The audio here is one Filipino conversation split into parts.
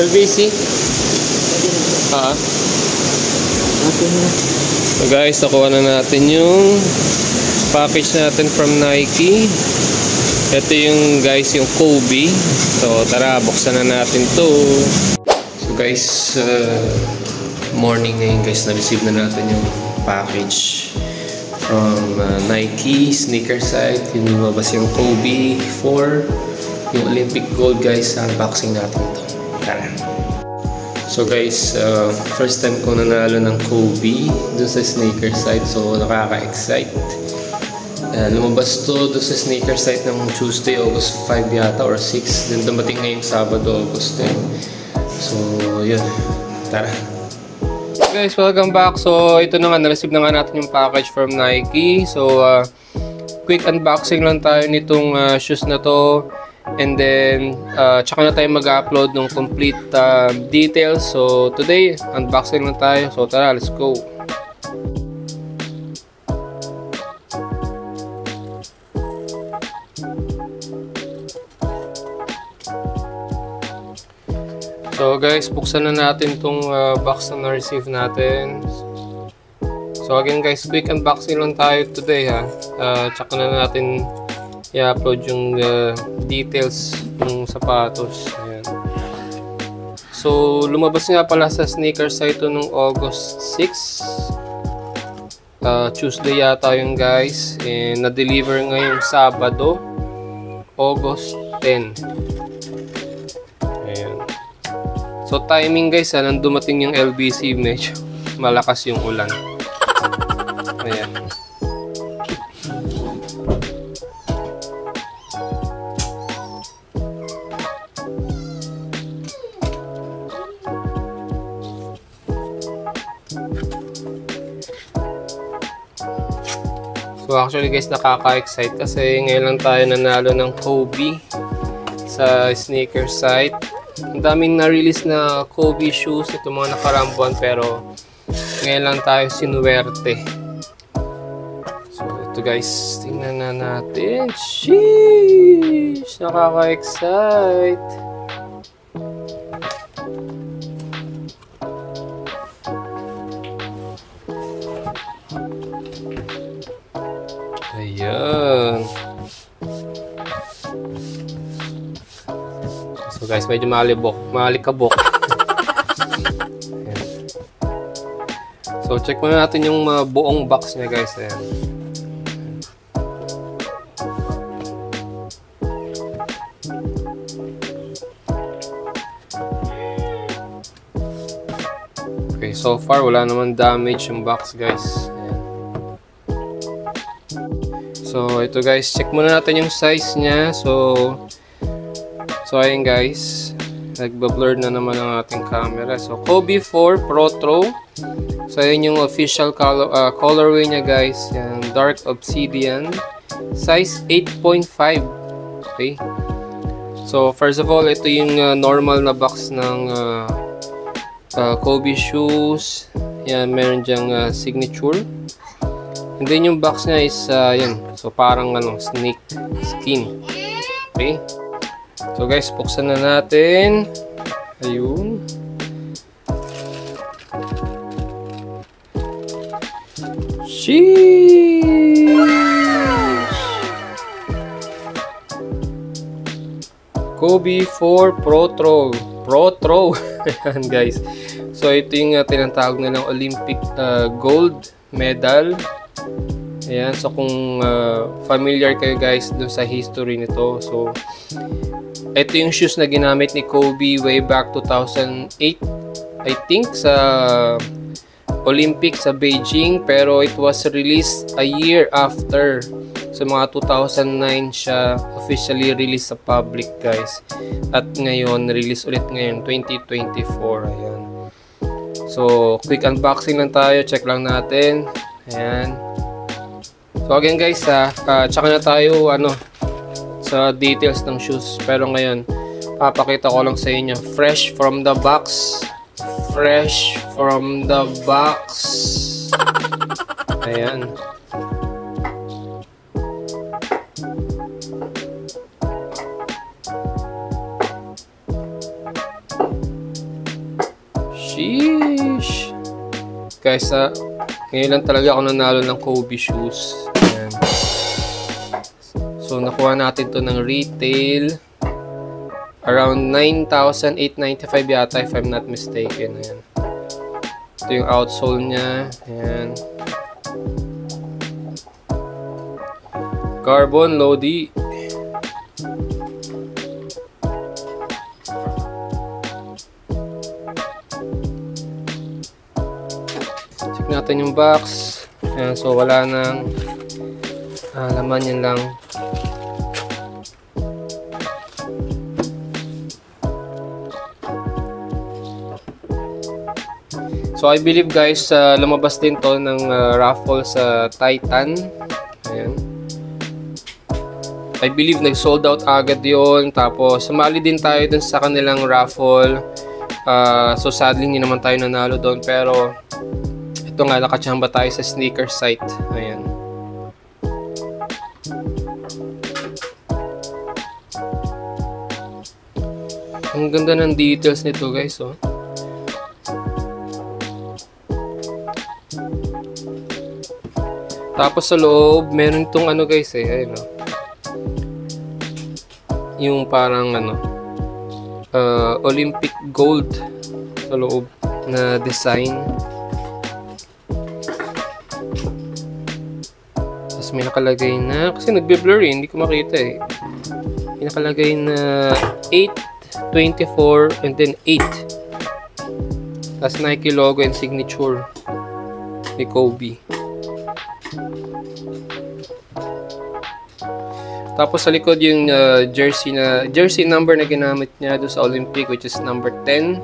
LBC? So guys, nakuha na natin yung package natin from Nike. Ito yung guys, yung Kobe. So tara, buksan na natin to. So guys, morning ngayon guys, na-receive na natin yung package from Nike sneaker site. Yung lumabas yung Kobe 4, yung Olympic Gold guys. Unboxing natin to. Tara. So guys, first time ko nanalo ng Kobe dun sa sneaker site, so nakaka-excite. Lumabas to dun sa sneaker site ng Tuesday, August 5 yata or 6. Then dumating ngayong Sabado, August 10. So yun, tara. Guys, welcome back. So ito na nga, na-receive na nga natin yung package from Nike. So quick unboxing lang tayo nitong shoes na to. And then, tsaka na tayo mag-upload ng complete details. So, today, unboxing lang tayo. So, tara, let's go. So, guys, buksan na natin itong box na na-receive natin. So, again, guys, quick unboxing lang tayo today, ha. Tsaka na natin i-upload yung details ng sapatos. Ayan. So, lumabas nga pala sa sneaker site ito nung August 6. Tuesday yata yung guys. And na-deliver ngayong Sabado, August 10. Ayan. So, timing guys, nang dumating yung LBC, medyo malakas yung ulan. Ayan. So actually guys, nakaka-excite kasi ngayon lang tayo nanalo ng Kobe sa sneaker site. Ang daming na-release na Kobe shoes itong mga nakarambuan, pero ngayon lang tayo sinuwerte. So ito guys, tingnan na natin. Sheesh! Nakaka-excite. Ayan. So guys, medyo malikabok. So check muna natin yung buong box niya guys. Ayan. Okay, so far wala naman damage yung box guys. So ito guys, check muna natin yung size niya. So ayun guys, nagba-blur na naman ang ating camera. So Kobe 4 Pro Throw. So ayun yung official colorway niya guys. Yan, dark obsidian. Size 8.5. Okay. So first of all, ito yung normal na box ng Kobe shoes. Yan, meron diyang signature. And then yung box niya is yan. So parang snake skin. Okay? So guys, buksan na natin. Ayun. Sheesh! Kobe 4 Pro Throw. Ayan guys. So ito yung tinatawag nilang Olympic gold medal. Ayan, so kung familiar kayo guys dun sa history nito, so ito yung shoes na ginamit ni Kobe way back 2008 I think sa Olympics sa Beijing, pero it was released a year after. So mga 2009 siya officially released sa public guys, at ngayon release ulit ngayon 2024. Ayan. So, quick unboxing lang tayo. Check lang natin. Ayan. So, again guys, tsaka na tayo, sa details ng shoes. Pero ngayon, papakita ko lang sa inyo. Fresh from the box. Fresh from the box. Ayan. Sheesh. Guys, ngayon lang talaga ako nanalo ng Kobe shoes. Ayan. So, nakuha natin to ng retail. Around 9,895 yata if I'm not mistaken. Ayan. Ito yung outsole niya. Ayan. Carbon Lodi. Check natin yung box. Ayan, so wala nang laman, yan lang. So I believe guys, lumabas din to ng raffle sa Titan. Ayan. I believe nag-sold out agad yon. Tapos sumali din tayo dun sa kanilang raffle. So sadly hindi naman tayo nanalo doon. Pero ito nga, nakachamba tayo sa sneaker site. Ayan. Ang ganda ng details nito guys, oh. Tapos sa loob, meron itong guys ayun, oh. Yung parang Olympic gold sa loob na design. Tapos may nakalagay na, kasi nagbe-blur hindi ko makita eh. May nakalagay na 8, 24, and then 8. Tapos Nike logo and signature ni Kobe. Tapos sa likod yung jersey number na ginamit niya doon sa Olympic, which is number 10.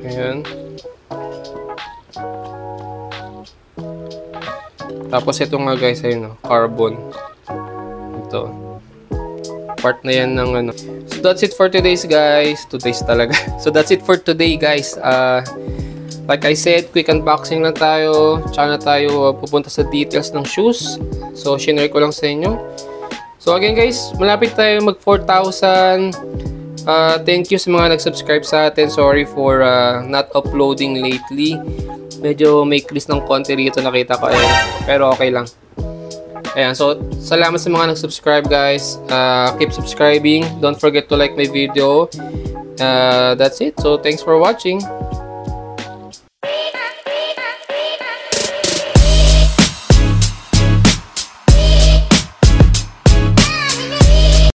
Ayan. Tapos ito nga guys, ayun, carbon. Ito. Part na yan ng So that's it for today's guys. Today's talaga. So that's it for today guys. Like I said, quick unboxing lang tayo. Tsaka na tayo pupunta sa details ng shoes. So, shinare ko lang sa inyo. So, again guys, malapit tayo mag 4,000. Thank you sa mga nag-subscribe sa atin. Sorry for not uploading lately. Medyo may cris ng konti rito nakita ko. Ayan. Pero okay lang. Ayan, so salamat sa mga nag-subscribe guys. Keep subscribing. Don't forget to like my video. That's it. So, thanks for watching.